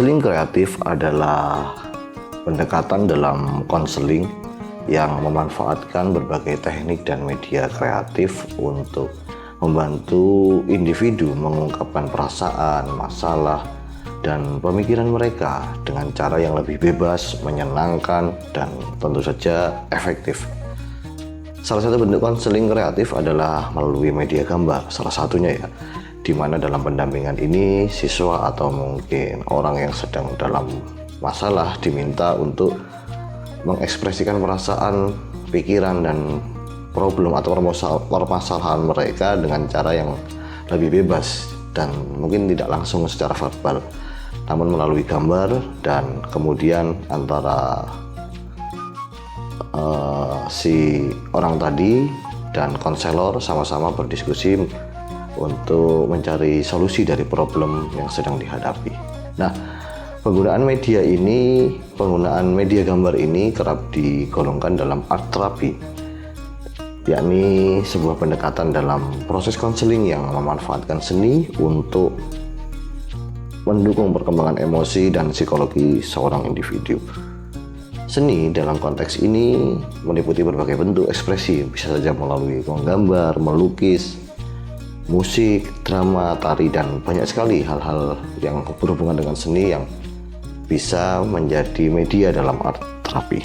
Konseling kreatif adalah pendekatan dalam konseling yang memanfaatkan berbagai teknik dan media kreatif untuk membantu individu mengungkapkan perasaan, masalah, dan pemikiran mereka dengan cara yang lebih bebas, menyenangkan, dan tentu saja efektif. Salah satu bentuk konseling kreatif adalah melalui media gambar, salah satunya ya, di mana dalam pendampingan ini siswa atau mungkin orang yang sedang dalam masalah diminta untuk mengekspresikan perasaan, pikiran, dan problem atau permasalahan mereka dengan cara yang lebih bebas dan mungkin tidak langsung secara verbal, namun melalui gambar, dan kemudian antara si orang tadi dan konselor sama-sama berdiskusi untuk mencari solusi dari problem yang sedang dihadapi. Nah, penggunaan media gambar ini kerap digolongkan dalam art therapy, yakni sebuah pendekatan dalam proses konseling yang memanfaatkan seni untuk mendukung perkembangan emosi dan psikologi seorang individu. Seni dalam konteks ini meliputi berbagai bentuk ekspresi, bisa saja melalui menggambar, melukis, musik, drama, tari, dan banyak sekali hal-hal yang berhubungan dengan seni yang bisa menjadi media dalam art therapy.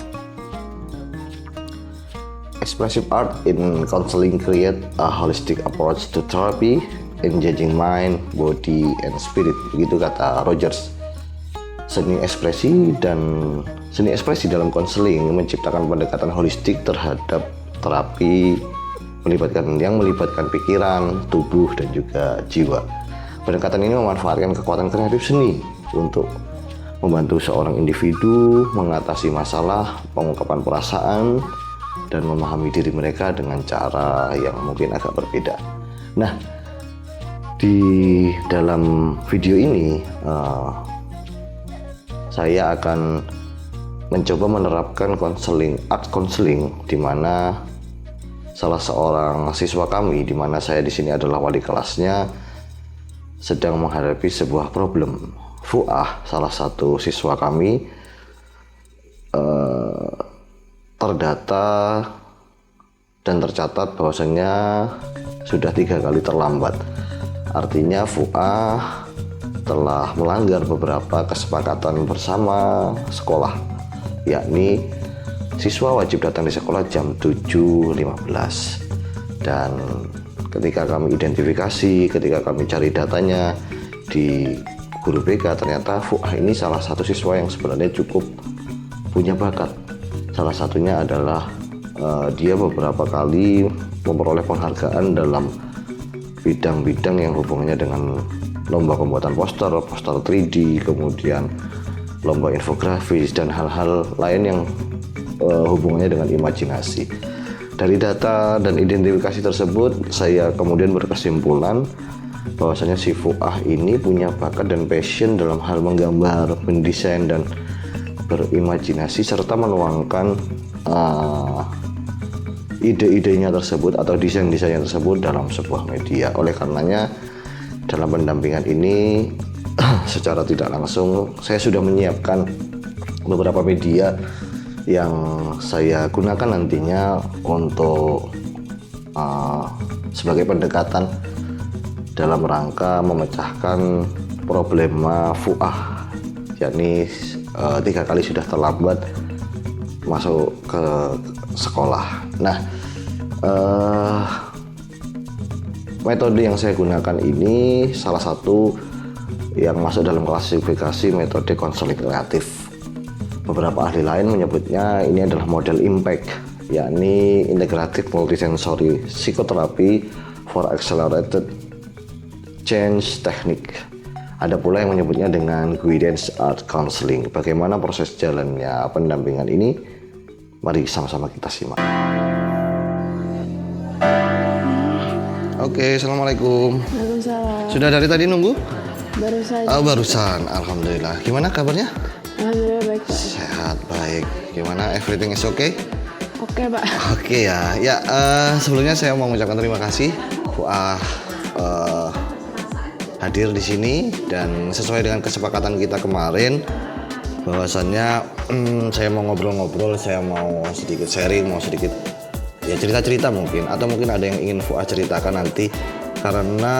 Expressive art in counseling create a holistic approach to therapy, engaging mind, body, and spirit. Begitu kata Rogers. Seni ekspresi dalam konseling menciptakan pendekatan holistik terhadap terapi yang melibatkan pikiran, tubuh, dan juga jiwa. Pendekatan ini memanfaatkan kekuatan kreatif seni untuk membantu seorang individu mengatasi masalah, pengungkapan perasaan, dan memahami diri mereka dengan cara yang mungkin agak berbeda. Nah, di dalam video ini saya akan mencoba menerapkan art counseling, di mana salah seorang siswa kami, di mana saya di sini adalah wali kelasnya, sedang menghadapi sebuah problem. Fuah, salah satu siswa kami, terdata dan tercatat bahwasanya sudah 3 kali terlambat. Artinya Fuah telah melanggar beberapa kesepakatan bersama sekolah, yakni siswa wajib datang di sekolah jam 7.15, dan ketika kami identifikasi, ketika kami cari datanya di guru BK, ternyata Fuah ini salah satu siswa yang sebenarnya cukup punya bakat. Salah satunya adalah dia beberapa kali memperoleh penghargaan dalam bidang-bidang yang hubungannya dengan lomba pembuatan poster 3D, kemudian lomba infografis, dan hal-hal lain yang hubungannya dengan imajinasi. Dari data dan identifikasi tersebut, saya kemudian berkesimpulan bahwasanya si Fuah ini punya bakat dan passion dalam hal menggambar, mendesain, dan berimajinasi, serta menuangkan ide-idenya tersebut atau desain-desainnya tersebut dalam sebuah media. Oleh karenanya, dalam pendampingan ini secara tidak langsung saya sudah menyiapkan beberapa media yang saya gunakan nantinya untuk sebagai pendekatan dalam rangka memecahkan problema Fuah, yakni 3 kali sudah terlambat masuk ke sekolah. Nah, metode yang saya gunakan ini salah satu yang masuk dalam klasifikasi metode konseling kreatif. Beberapa ahli lain menyebutnya ini adalah model impact, yakni integrative multisensory psychotherapy for accelerated change technique. Ada pula yang menyebutnya dengan guidance art counseling. Bagaimana proses jalannya pendampingan ini? Mari sama-sama kita simak. Oke, assalamualaikum. Waalaikumsalam. Sudah dari tadi nunggu? Barusan. Oh, barusan. Alhamdulillah. Gimana kabarnya? Alhamdulillah baik, Pak. Sehat, baik. Gimana? Everything is okay? Oke, Pak. Oke ya. Sebelumnya saya mau mengucapkan terima kasih. Fuah hadir di sini dan sesuai dengan kesepakatan kita kemarin bahwasannya saya mau ngobrol-ngobrol, saya mau sedikit sharing, mau sedikit ya cerita-cerita mungkin, atau mungkin ada yang ingin Fuah ceritakan nanti, karena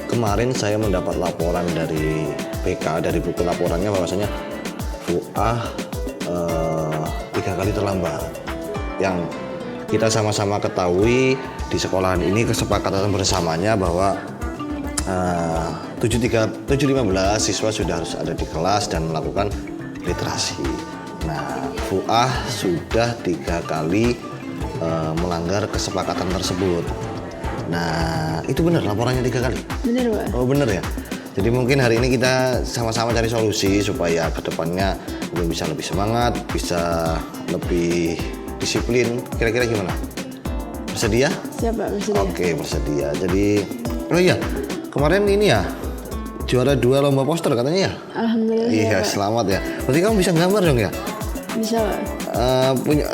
kemarin saya mendapat laporan dari PK, dari buku laporannya bahwasanya Fuah 3 kali terlambat. Yang kita sama-sama ketahui di sekolahan ini kesepakatan bersamanya bahwa 7.15 siswa sudah harus ada di kelas dan melakukan literasi. Nah, Fuah sudah 3 kali melanggar kesepakatan tersebut. Nah, itu benar laporannya 3 kali? Bener Pak. Oh benar ya. Jadi mungkin hari ini kita sama-sama cari solusi supaya kedepannya mungkin bisa lebih semangat, bisa lebih disiplin. Kira-kira gimana? Bersedia? Siap Pak, bersedia. Oke, bersedia. Jadi, oh iya, kemarin ini ya juara 2 lomba poster katanya ya? Alhamdulillah Iya, Pak. selamat ya. Berarti kamu bisa gambar dong ya? Bisa Pak.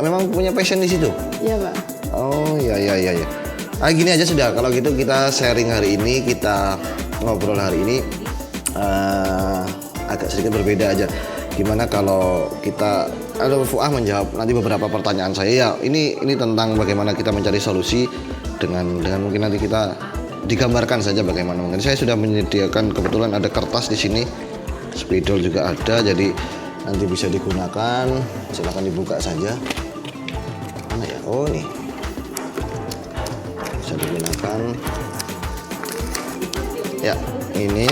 Memang punya passion di situ? Iya Pak. Oh iya. Gini aja sudah, kalau gitu kita sharing hari ini, kita ngobrol hari ini agak sedikit berbeda aja. Gimana kalau kita Fuah menjawab nanti beberapa pertanyaan saya ya. Ini tentang bagaimana kita mencari solusi dengan mungkin nanti kita digambarkan saja bagaimana mungkin. Saya sudah menyediakan, kebetulan ada kertas di sini, spidol juga ada, jadi nanti bisa digunakan. Silahkan dibuka saja. Mana ya? Oh nih, bisa digunakan. Ya, ini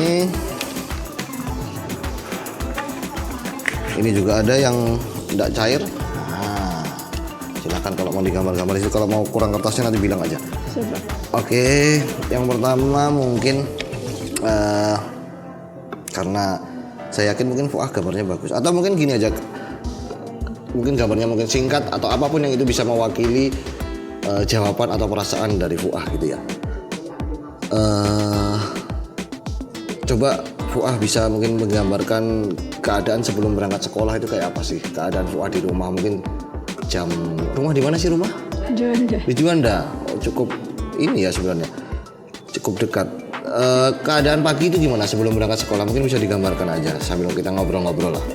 juga ada yang tidak cair. Nah, silakan kalau mau digambar-gambar itu. Kalau mau kurang kertasnya nanti bilang aja. Siap Pak. Oke, yang pertama mungkin karena saya yakin mungkin Fuah gambarnya bagus, atau mungkin gini aja, mungkin gambarnya mungkin singkat atau apapun yang itu bisa mewakili jawaban atau perasaan dari Fuah gitu ya. Coba Fuah bisa mungkin menggambarkan keadaan sebelum berangkat sekolah itu kayak apa sih? Keadaan Fuah di rumah, mungkin rumah di mana sih rumah? Juanda. Di Juanda. Oh, cukup ini ya sebenarnya. Cukup dekat. Keadaan pagi itu gimana sebelum berangkat sekolah? Mungkin bisa digambarkan aja sambil kita ngobrol-ngobrol lah.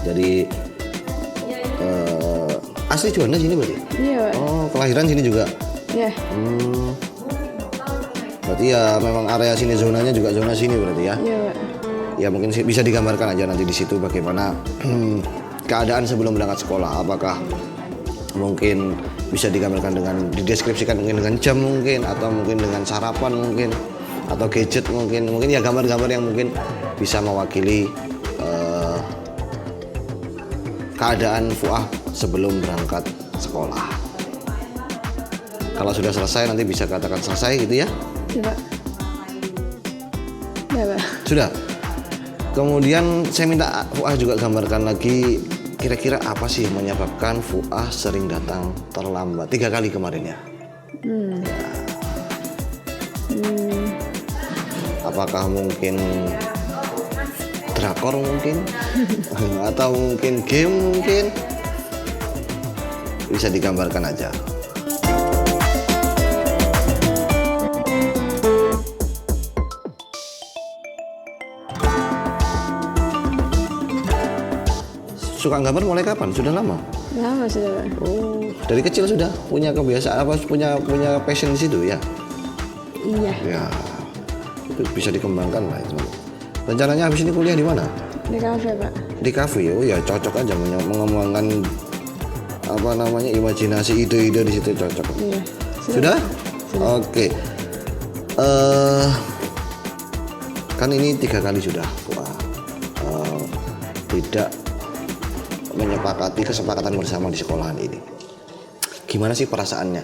Jadi asli Juanda sini berarti? Iya Pak. Oh, kelahiran sini juga? Iya. Berarti ya memang area sini zonanya juga zona sini berarti ya? Iya Pak. Ya mungkin bisa digambarkan aja nanti di situ bagaimana keadaan sebelum berangkat sekolah. Apakah mungkin bisa digambarkan dengan, dideskripsikan mungkin dengan jam mungkin, atau mungkin dengan sarapan mungkin, atau gadget mungkin ya gambar-gambar yang mungkin bisa mewakili keadaan Fuah sebelum berangkat sekolah. Kalau sudah selesai nanti bisa katakan selesai gitu ya? Iya Pak. Iya Pak. Sudah. Kemudian saya minta Fuah juga gambarkan lagi kira-kira apa sih yang menyebabkan Fuah sering datang terlambat 3 kali kemarin ya? Apakah mungkin drakor mungkin? Atau mungkin game mungkin? Bisa digambarkan aja. Suka gambar mulai kapan? Sudah lama? Lama sudah Pak. Oh, dari kecil sudah punya kebiasaan apa, punya passion di situ ya? Iya. Ya, itu bisa dikembangkan lah itu. Rencananya habis ini kuliah di mana? Di kafe Pak. Di kafe. Oh ya, cocok aja mengembangkan apa namanya, imajinasi, ide-ide di situ cocok. Iya. Sudah? Oke. Kan ini 3 kali sudah. Wah, tidak menyepakati kesepakatan bersama di sekolahan ini. Gimana sih perasaannya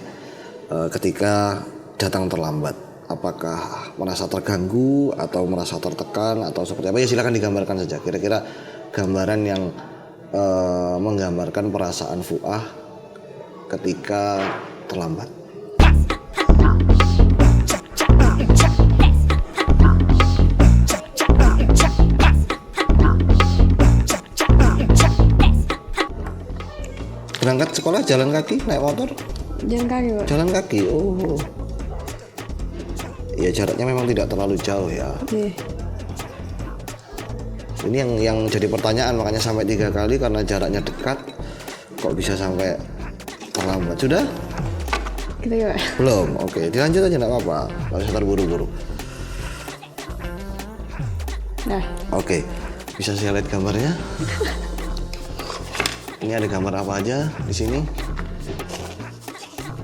ketika datang terlambat? Apakah merasa terganggu atau merasa tertekan atau seperti apa? Ya silakan digambarkan saja. Kira-kira gambaran yang menggambarkan perasaan Fuah ketika terlambat. Berangkat sekolah jalan kaki, naik motor? Jalan kaki Pak. Jalan kaki. Oh. Ya jaraknya memang tidak terlalu jauh ya. Iya. Ini yang jadi pertanyaan, makanya sampai 3 kali karena jaraknya dekat. Kok bisa sampai terlambat? Sudah? Kita coba. Belum? Oke, dilanjut aja nggak apa-apa. Nggak usah terburu-buru. Nah, Oke, bisa saya lihat gambarnya? Ini ada gambar apa aja di sini?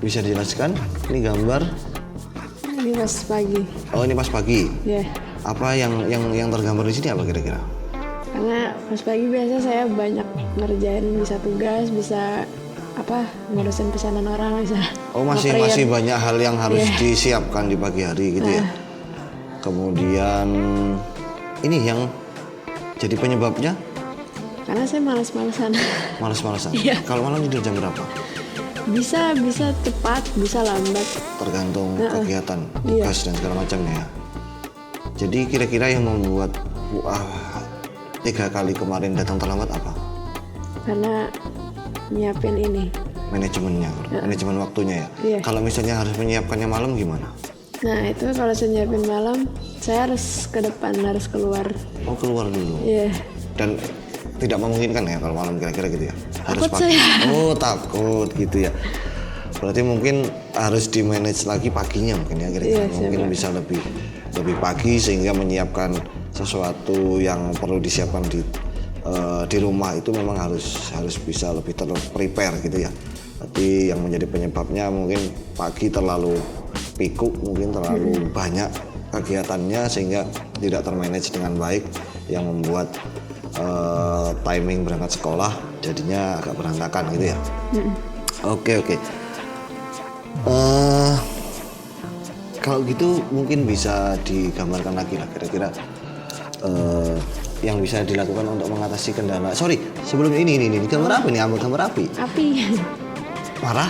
Bisa dijelaskan? Ini gambar. ini pas pagi. Oh, ini pas pagi. Ya. Apa yang tergambar di sini apa kira-kira? Karena pas pagi biasa saya banyak ngerjain, bisa tugas, bisa ngurusin pesanan orang, bisa. Oh, masih banyak hal yang harus disiapkan di pagi hari gitu ya. Kemudian ini yang jadi penyebabnya? Karena saya malas-malasan. Males-malesan. Iya. Kalau malam tidur jam berapa? bisa cepat, bisa lambat. Tergantung kegiatan, Iya. tugas dan segala macamnya ya. Jadi kira-kira yang membuat 3 kali kemarin datang terlambat apa? Karena nyiapin ini. Manajemennya, manajemen waktunya ya. Iya. Kalau misalnya harus menyiapkannya malam gimana? Nah itu kalau saya nyiapin malam, saya harus ke depan, harus keluar. Oh, keluar dulu. Iya. Dan tidak memungkinkan ya kalau malam kira-kira gitu ya. Takut saya. Oh, takut gitu ya. Berarti mungkin harus di manage lagi paginya mungkin ya kira-kira. Iya, Mungkin siap. bisa lebih pagi sehingga menyiapkan sesuatu yang perlu disiapkan di rumah itu memang harus bisa lebih prepare gitu ya. Tapi yang menjadi penyebabnya mungkin pagi terlalu pikuk, mungkin terlalu banyak kegiatannya sehingga tidak termanage dengan baik yang membuat timing berangkat sekolah jadinya agak berantakan gitu ya. Oke. Kalau gitu mungkin bisa digambarkan lagi lah kira-kira yang bisa dilakukan untuk mengatasi kendala. Sorry, sebelum ini gambar apa nih? Gambar api. Api. Marah?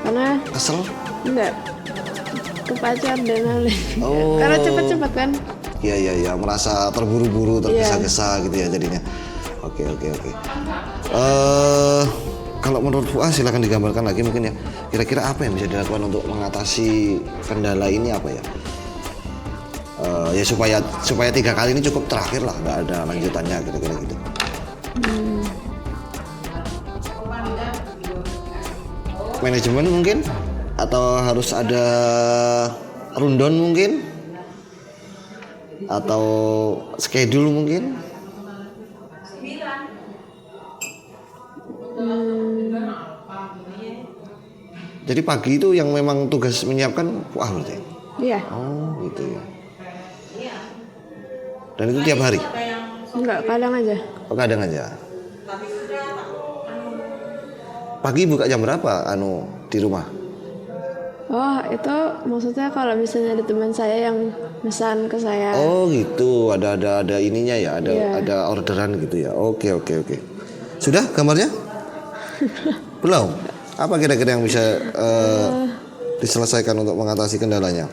Karena Kesel? enggak kepacu adrenalin. Oh. Karena cepet-cepet kan. Iya, merasa terburu-buru, tergesa-gesa gitu ya jadinya. Oke. Kalau menurut Fuah silakan digambarkan lagi mungkin ya. Kira-kira apa yang bisa dilakukan untuk mengatasi kendala ini apa ya? Ya supaya 3 kali ini cukup terakhir lah, nggak ada lanjutannya kira-kira gitu. Manajemen mungkin atau harus ada rundown mungkin atau schedule mungkin. Jadi pagi itu yang memang tugas menyiapkan Fuah berarti. Iya. Oh gitu ya. Dan itu tiap hari? Enggak, kadang aja. Oh, kadang aja. Pagi buka jam berapa di rumah? Oh, itu maksudnya kalau misalnya ada teman saya yang pesan ke saya. Oh gitu, ada ininya ya, ada orderan gitu ya. Oke. Sudah gambarnya? Belum? Apa kira-kira yang bisa diselesaikan untuk mengatasi kendalanya?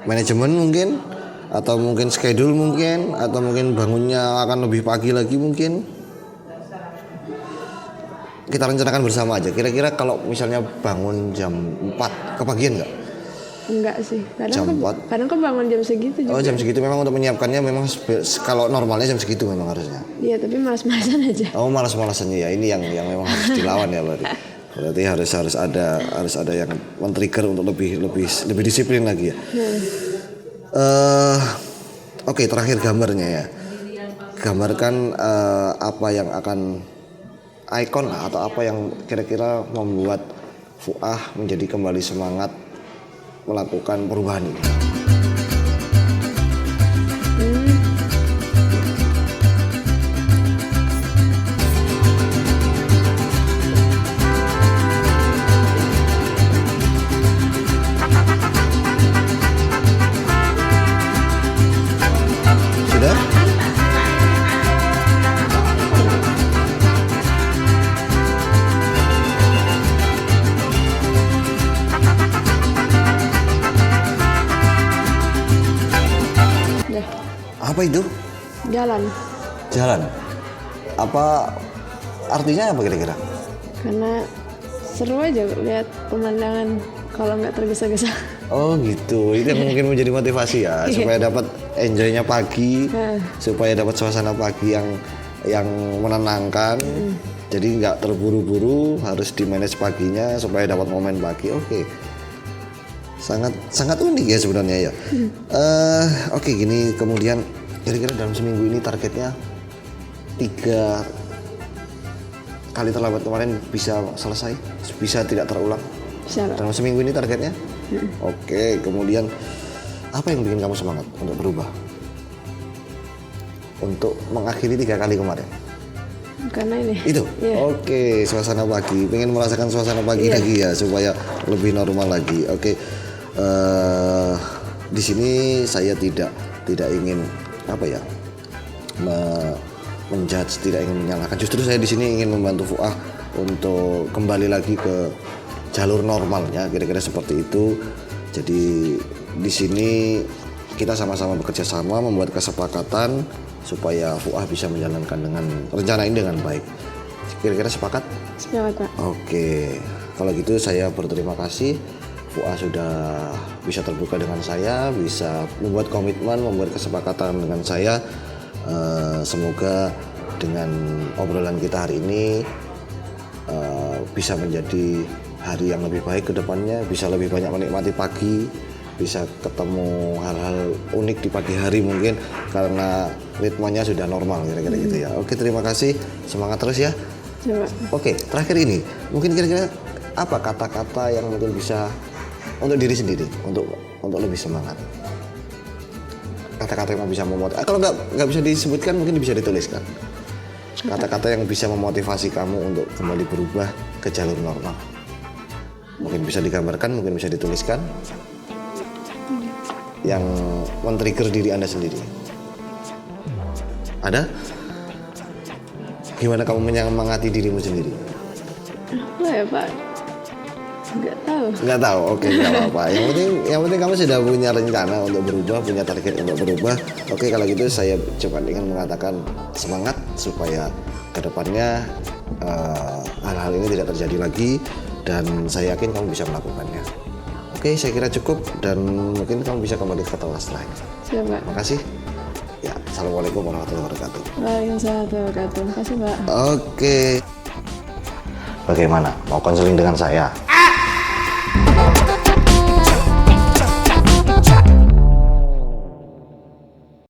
Manajemen mungkin, atau mungkin schedule mungkin, atau mungkin bangunnya akan lebih pagi lagi mungkin. Kita rencanakan bersama aja. Kira-kira kalau misalnya bangun jam 4 kepagian nggak? Enggak sih. Jam 4? Kadang bangun jam segitu juga. Oh, jam segitu memang untuk menyiapkannya memang kalau normalnya jam segitu memang harusnya. Iya, tapi malas-malasan aja. Oh, malas-malasannya ya. Ini yang memang harus dilawan ya berarti. Berarti harus ada yang men-trigger untuk lebih disiplin lagi ya. Oke, terakhir gambarnya ya. Gambarkan apa yang akan ikon lah, atau apa yang kira-kira membuat Fuah menjadi kembali semangat melakukan perubahan ini. Sudah? Udah, Apa itu? jalan. Jalan. Apa artinya apa kira-kira? Karena seru aja lihat pemandangan kalau nggak tergesa-gesa. Oh gitu, itu yang mungkin menjadi motivasi ya, supaya dapat enjoy-nya pagi, supaya dapat suasana pagi yang menenangkan. Jadi nggak terburu-buru, harus di manage paginya supaya dapat momen pagi. Oke. Sangat unik ya sebenarnya ya. Oke, gini, kemudian kira-kira dalam seminggu ini targetnya 3 kali terlambat kemarin bisa selesai, bisa tidak terulang. Bisa Pak. Dalam seminggu ini targetnya. Oke, kemudian apa yang bikin kamu semangat untuk berubah, untuk mengakhiri 3 kali kemarin? Karena ini. Itu. Iya. Oke, suasana pagi. Pengen merasakan suasana pagi lagi ya, supaya lebih normal lagi. Oke. Di sini saya tidak ingin apa ya, menjudge, tidak ingin menyalahkan. Justru saya di sini ingin membantu Fuah untuk kembali lagi ke jalur normalnya, kira-kira seperti itu. Jadi di sini kita sama-sama bekerja sama, membuat kesepakatan supaya Fuah bisa menjalankan dengan rencana ini dengan baik. Kira-kira sepakat? Semangat Pak. Oke, kalau gitu saya berterima kasih. Fuah sudah bisa terbuka dengan saya, bisa membuat komitmen, membuat kesepakatan dengan saya. Semoga dengan obrolan kita hari ini bisa menjadi hari yang lebih baik ke depannya, bisa lebih banyak menikmati pagi, bisa ketemu hal-hal unik di pagi hari mungkin karena ritmenya sudah normal kira-kira gitu ya. Oke, terima kasih, semangat terus ya. Coba. Oke, terakhir ini mungkin kira-kira apa kata-kata yang mungkin bisa untuk diri sendiri untuk lebih semangat, kata-kata yang bisa memotivasi. Kalau nggak bisa disebutkan mungkin bisa dituliskan kata-kata yang bisa memotivasi kamu untuk kembali berubah ke jalur normal. Mungkin bisa digambarkan, mungkin bisa dituliskan yang men-trigger diri Anda sendiri. Ada? Gimana kamu menyemangati dirimu sendiri? Apa ya Pak? Nggak tahu. Nggak tahu, oke, nggak apa-apa. Yang penting kamu sudah punya rencana untuk berubah, punya target untuk berubah. Oke, kalau gitu saya cuma ingin mengatakan semangat supaya kedepannya hal-hal ini tidak terjadi lagi, dan saya yakin kamu bisa melakukannya. Oke, saya kira cukup, dan mungkin kamu bisa kembali ke kelas lain. Siap Pak. Makasih. Ya, assalamualaikum warahmatullahi wabarakatuh. Waalaikumsalam warahmatullahi wabarakatuh. Makasih Pak. Oke. Bagaimana? Mau konseling dengan saya?